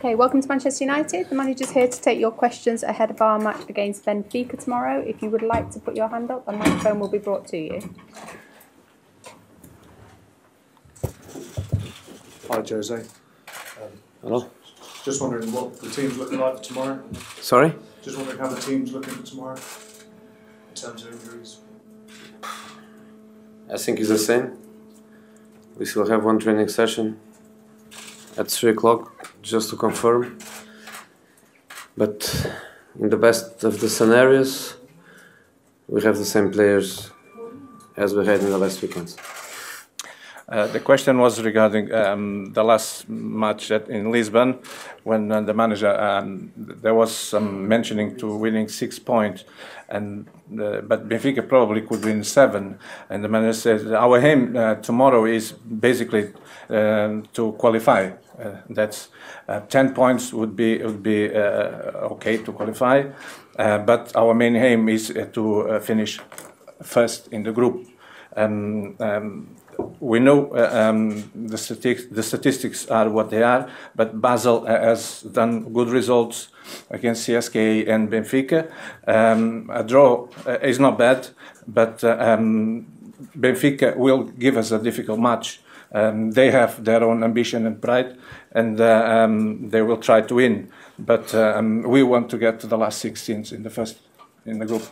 Okay, welcome to Manchester United. The manager's here to take your questions ahead of our match against Benfica tomorrow. If you would like to put your hand up, a microphone will be brought to you. Hi, Jose. Hello? Just wondering what the team's looking like for tomorrow. Sorry? Just wondering how the team's looking for tomorrow in terms of injuries. I think it's the same. We still have one training session at 3 o'clock just to confirm. But in the best of the scenarios, we have the same players as we had in the last weekends. The question was regarding the last match in Lisbon, when the manager there was some mentioning to winning 6 points, but Benfica probably could win 7, and the manager said our aim tomorrow is basically to qualify. That's 10 points would be okay to qualify, but our main aim is to finish first in the group. We know the statistics are what they are, but Basel has done good results against CSKA and Benfica. A draw is not bad, but Benfica will give us a difficult match. They have their own ambition and pride, and they will try to win. But we want to get to the last 16s in the group.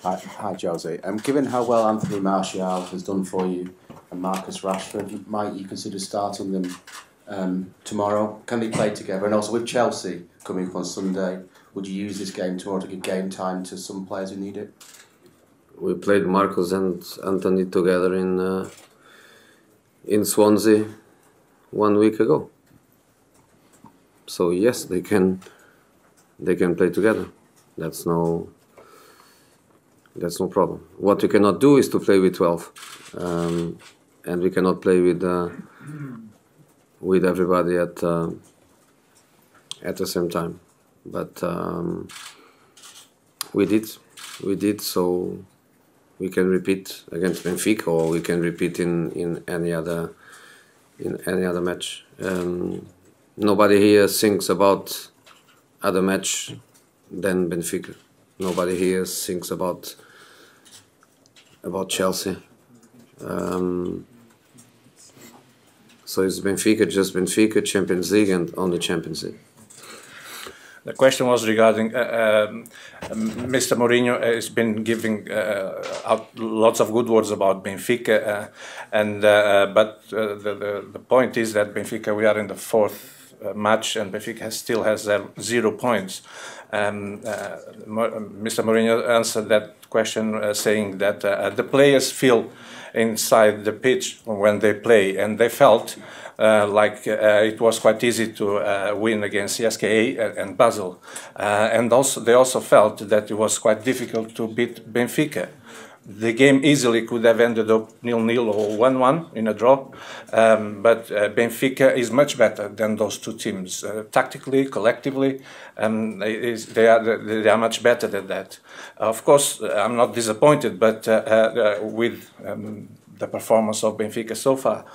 Hi, Jose. Given how well Anthony Martial has done for you and Marcus Rashford, might you consider starting them tomorrow? Can they play together? And also with Chelsea coming up on Sunday, would you use this game tomorrow to give game time to some players who need it? We played Marcus and Anthony together in Swansea 1 week ago. So yes, they can play together. That's no problem. What we cannot do is to play with 12, and we cannot play with everybody at the same time. But we did, so we can repeat against Benfica, or we can repeat in any other match. Nobody here thinks about other match than Benfica. Nobody here thinks about Chelsea. So it's Benfica, just Benfica, Champions League, and only Champions League. The question was regarding Mr. Mourinho has been giving out lots of good words about Benfica, but the point is that Benfica, we are in the 4th match, and Benfica still has 0 points. Mr. Mourinho answered that question saying that the players feel inside the pitch when they play, and they felt like it was quite easy to win against CSKA and Basel, and they also felt that it was quite difficult to beat Benfica. The game easily could have ended up 0-0 or 1-1 in a draw, but Benfica is much better than those two teams. Tactically, collectively, they are much better than that. Of course, I'm not disappointed, but with the performance of Benfica so far.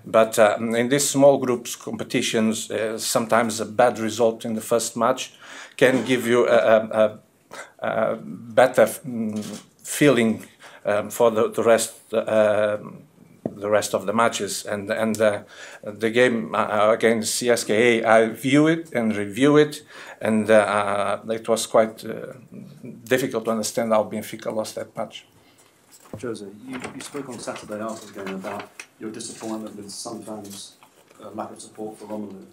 But in these small groups competitions, sometimes a bad result in the first match can give you a better feeling for the rest of the matches, and the game against CSKA, I view it and review it, and it was quite difficult to understand how Benfica lost that match. Jose, you spoke on Saturday after the game about your disappointment with sometimes lack of support for Romelu.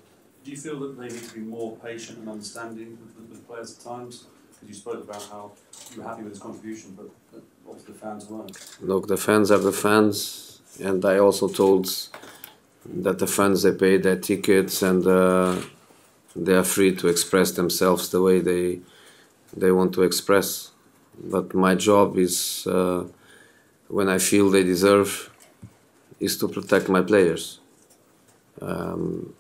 Do you feel that they need to be more patient and understanding with players at times? Because you spoke about how you were happy with his contribution, but obviously the fans weren't. Look, the fans are the fans, and I also told that the fans, they pay their tickets, and they are free to express themselves the way they want to express. But my job is, when I feel they deserve, is to protect my players. And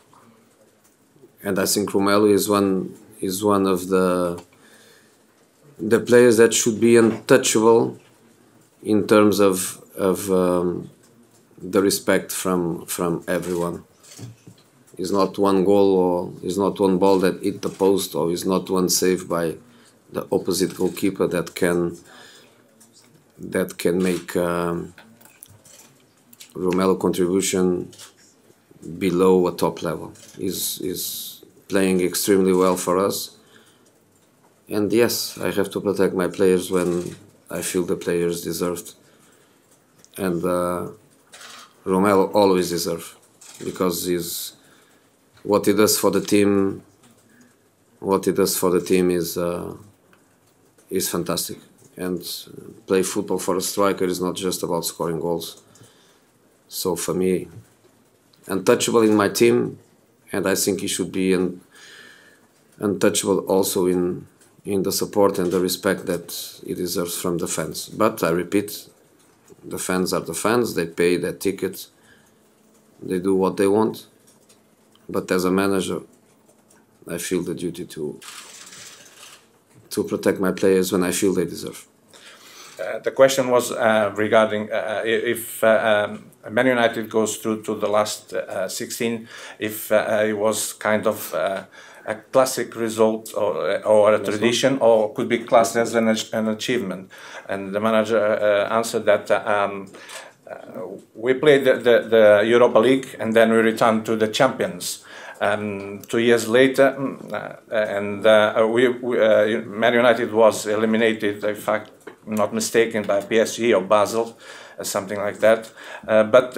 I think Romelu is one of the players that should be untouchable in terms of the respect from everyone. It's not one goal or it's not one ball that hit the post or it's not one save by the opposite goalkeeper that can make Romelu contribution below a top level. He's playing extremely well for us. And yes, I have to protect my players when I feel the players deserved. And Romelu always deserves, because what he does for the team is fantastic. And play football for a striker is not just about scoring goals. So for me, untouchable in my team, and I think he should be untouchable also in the support and the respect that he deserves from the fans. But I repeat, the fans are the fans, they pay their tickets, they do what they want. But as a manager, I feel the duty to protect my players when I feel they deserve. The question was regarding if Man United goes through to the last 16, if it was kind of a classic result or a tradition, or could be classed as an achievement. And the manager answered that we played the Europa League and then we returned to the champions. 2 years later, Man United was eliminated, in fact, not mistaken, by PSG or Basel, something like that. But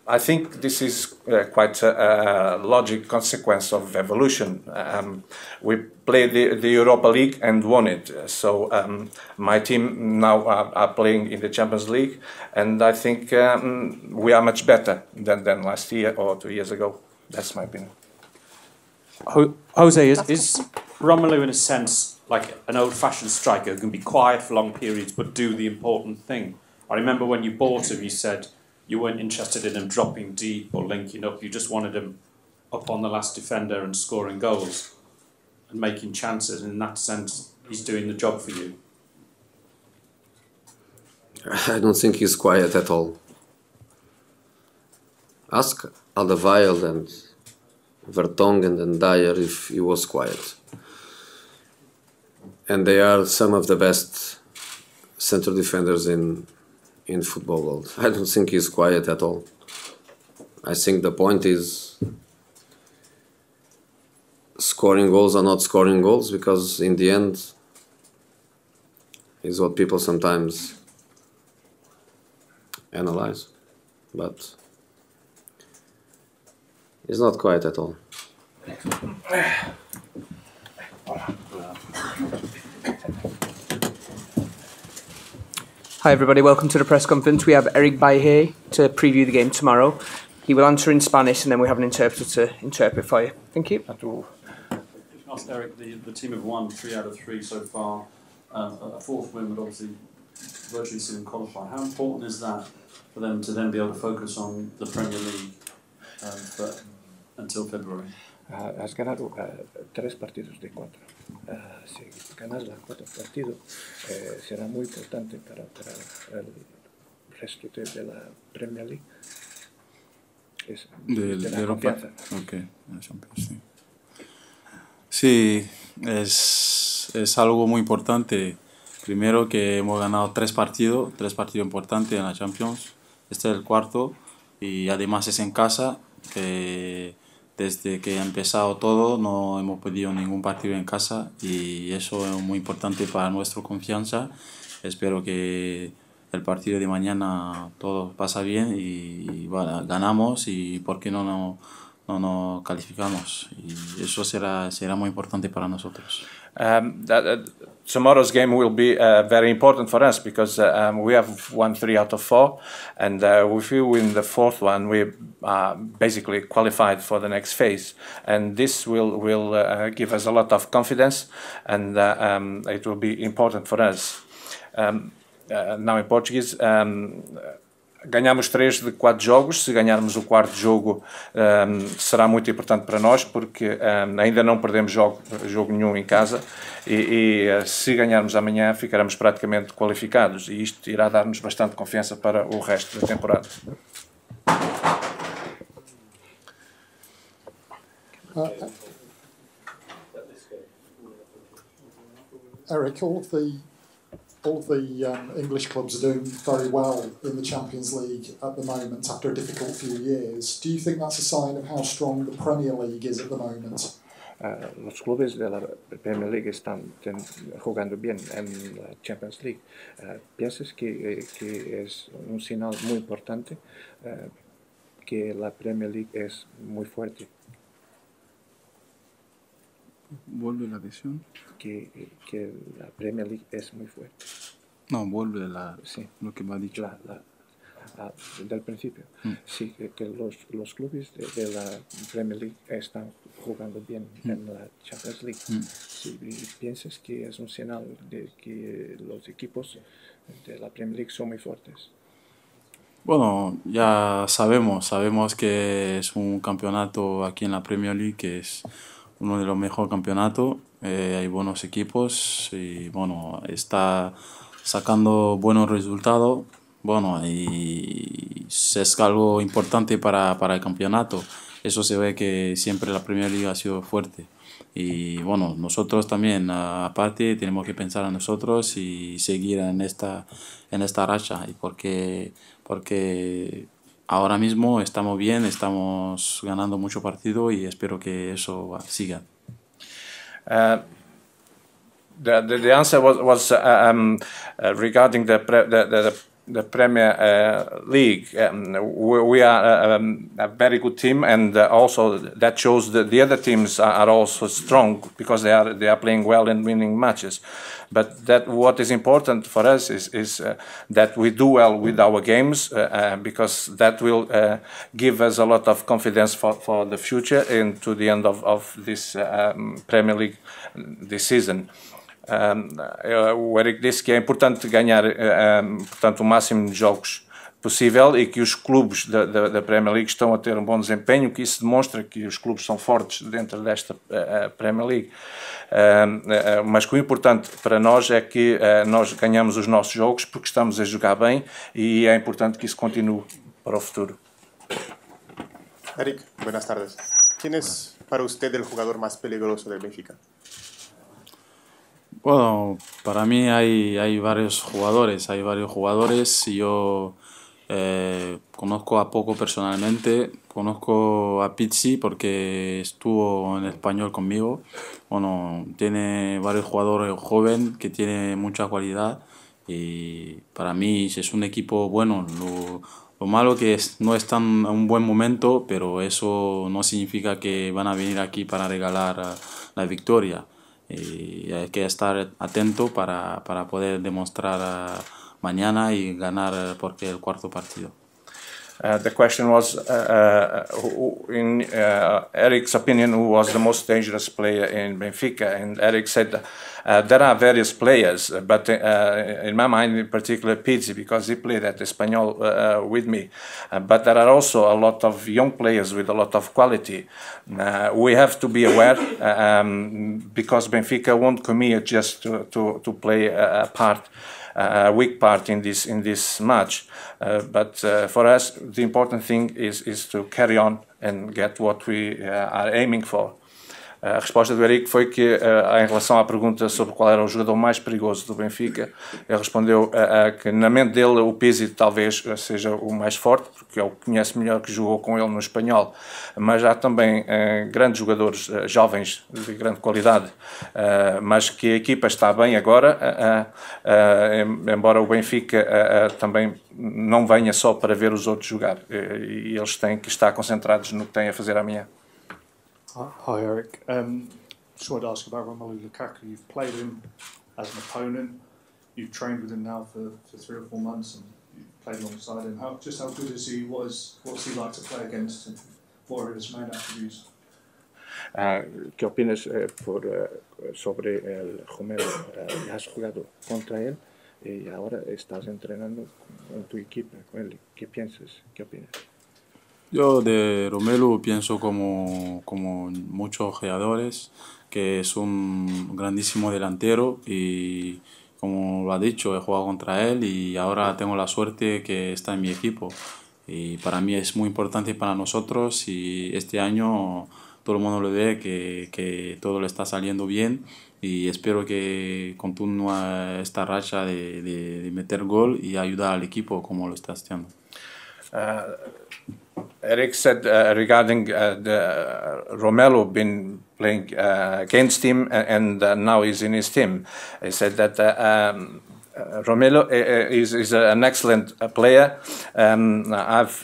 I think this is quite a logic consequence of evolution. We played the Europa League and won it. So my team now are playing in the Champions League, and I think we are much better than last year or 2 years ago. That's my opinion. Jose, is Romelu in a sense like an old-fashioned striker who can be quiet for long periods but do the important thing? I remember when you bought him, you said you weren't interested in him dropping deep or linking up. You just wanted him up on the last defender and scoring goals and making chances. And in that sense, he's doing the job for you. I don't think he's quiet at all. Ask Alderweireld and Vertonghen and Dyer if he was quiet. And they are some of the best central defenders in football world. I don't think he's quiet at all. I think the point is scoring goals or not scoring goals, because in the end is what people sometimes analyze. But he's not quiet at all. Hi everybody, welcome to the press conference. We have Eric Bailly here to preview the game tomorrow. He will answer in Spanish and then we have an interpreter to interpret for you. Thank you. Ask Eric, the team have won 3 out of 3 so far. A fourth win would obviously virtually see them qualify. How important is that for them to then be able to focus on the Premier League until February? Has ganado 3 partidos de 4. Si ganas los 4 partidos, será muy importante para el resto de la Premier League. De la confianza. Okay, sí. Sí, es algo muy importante. Primero que hemos ganado 3 partidos importantes en la Champions. Este es el 4 y además es en casa, que desde que ha empezado todo no hemos perdido ningún partido en casa y eso es muy importante para nuestra confianza. Espero que el partido de mañana todo pasa bien y bueno, ganamos y por qué no nos calificamos, y eso será muy importante para nosotros. Tomorrow's game will be very important for us because we have won 3 out of 4, and if we win the 4th one, we are basically qualified for the next phase, and this will give us a lot of confidence, and it will be important for us. Now in Portuguese, ganhamos 3 de 4 jogos. Se ganharmos o 4º jogo, será muito importante para nós, porque ainda não perdemos jogo nenhum em casa, e se ganharmos amanhã ficaremos praticamente qualificados, e isto irá dar-nos bastante confiança para o resto da temporada. Eric, all of the English clubs are doing very well in the Champions League at the moment after a difficult few years. Do you think that's a sign of how strong the Premier League is at the moment? Los clubes de la Premier League están jugando bien en la Champions League. ¿Piensas que es un señal muy importante que la Premier League es muy fuerte? ¿Vuelve la visión? Que la Premier League es muy fuerte. No, vuelve sí. Lo que me ha dicho. Del principio. Sí, que los clubes de la Premier League están jugando bien en la Champions League. Sí, ¿piensas que es un señal de que los equipos de la Premier League son muy fuertes? Bueno, ya sabemos que es un campeonato aquí en la Premier League que es uno de los mejores campeonatos. Hay buenos equipos y bueno, está sacando buenos resultados. Bueno, y es algo importante para el campeonato. Eso se ve que siempre la Premier League ha sido fuerte. Y bueno, nosotros también, aparte, tenemos que pensar en nosotros y seguir en esta racha. Y porque ahora mismo estamos bien, estamos ganando mucho partido y espero que eso siga. The answer was regarding the Premier League. We are a very good team, and also that shows that the other teams are also strong because they are playing well and winning matches. But what is important for us is that we do well with our games because that will give us a lot of confidence for the future and to the end of this Premier League this season. O Eric disse que é importante ganhar portanto, o máximo de jogos possível e que os clubes da Premier League estão a ter um bom desempenho, que isso demonstra que os clubes são fortes dentro desta Premier League. Mas que o importante para nós é que nós ganhamos os nossos jogos porque estamos a jogar bem e é importante que isso continue para o futuro. Eric, buenas tardes. ¿Quién es para usted el jugador más peligroso del Benfica? Bueno, para mí hay varios jugadores. Yo conozco a poco personalmente. Conozco a Pizzi porque estuvo en Español conmigo. Bueno, tiene varios jugadores jóvenes que tienen mucha cualidad y para mí es un equipo bueno. Lo malo que no están en un buen momento, pero eso no significa que van a venir aquí para regalar la victoria. Y hay que estar atento para poder demostrar mañana y ganar porque el cuarto partido. The question was, in Eric's opinion, who was the most dangerous player in Benfica? And Eric said there are various players, but in my mind, in particular, Pizzi, because he played at Espanyol with me. But there are also a lot of young players with a lot of quality. We have to be aware, because Benfica won't come here just to play a weak part in this match. But for us, the important thing is to carry on and get what we are aiming for. A resposta do Eric foi que, em relação à pergunta sobre qual era o jogador mais perigoso do Benfica, ele respondeu que, na mente dele, o Pizzi talvez seja o mais forte, porque ele conhece melhor, que jogou com ele no Espanhol, mas há também grandes jogadores jovens de grande qualidade, mas que a equipa está bem agora, embora o Benfica também não venha só para ver os outros jogar, e eles têm que estar concentrados no que têm a fazer amanhã. Hi Eric, just wanted to ask about Romelu Lukaku. You've played him as an opponent, you've trained with him now for 3 or 4 months and you've played alongside him. How good is he? What's he like to play against him? What are his main attributes? ¿Qué opinas sobre el Romelu? ¿Has jugado contra él y ahora estás entrenando con tu equipo, con él? ¿Qué piensas? ¿Qué opinas? Yo de Romelu pienso como muchos jugadores, que es un grandísimo delantero y como lo ha dicho, he jugado contra él y ahora tengo la suerte que está en mi equipo. Y para mí es muy importante para nosotros y este año todo el mundo lo ve que todo le está saliendo bien y espero que continúe esta racha de meter gol y ayudar al equipo como lo está haciendo. Eric said regarding Romelu been playing against him and now he's in his team. He said that Romelu is an excellent player. I've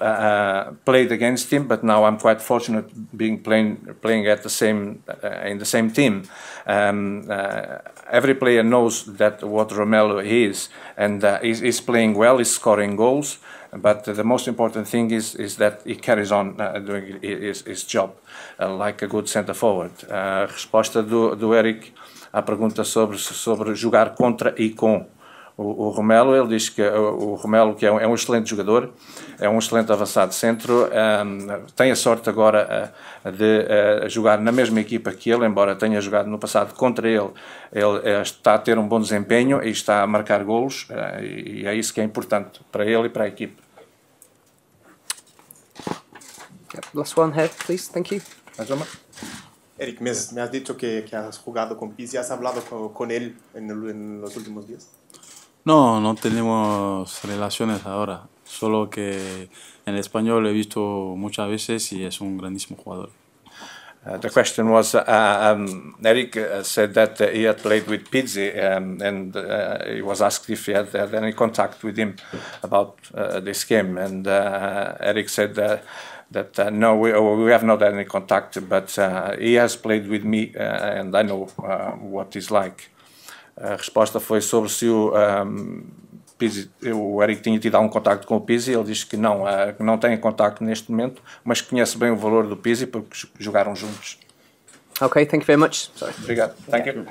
played against him, but now I'm quite fortunate being playing at the same in the same team. Every player knows that what Romelu is, and he's playing well. He's scoring goals. But the most important thing is that he carries on doing his job like a good centre forward. A resposta do Eric à pergunta sobre jogar contra e com o Romelu, ele diz que o Romelu que é um excelente jogador, é um excelente avançado centro, tem a sorte agora de jogar na mesma equipa que ele, embora tenha jogado no passado contra ele está a ter um bom desempenho e está a marcar golos, e é isso que é importante para ele e para a equipa. Last one here, please. Thank you. Eric, me has dicho que has jugado con Pizzi. ¿Has hablado con él en los últimos días? No, no tenemos relaciones ahora, solo que en español lo he visto muchas veces y es un grandísimo jugador. The question was, Eric said that he had played with Pizzi and he was asked if he had any contact with him about this game, and Eric said that no, we have not had any contact, but he has played with me and I know what he's like. A resposta foi sobre se o Eric tinha tido algum contacto com o Pizzi. Ele diz que não tem contacto neste momento, mas que conhece bem o valor do Pizzi porque jogaram juntos. Okay, thank you very much. Obrigado. Thank you.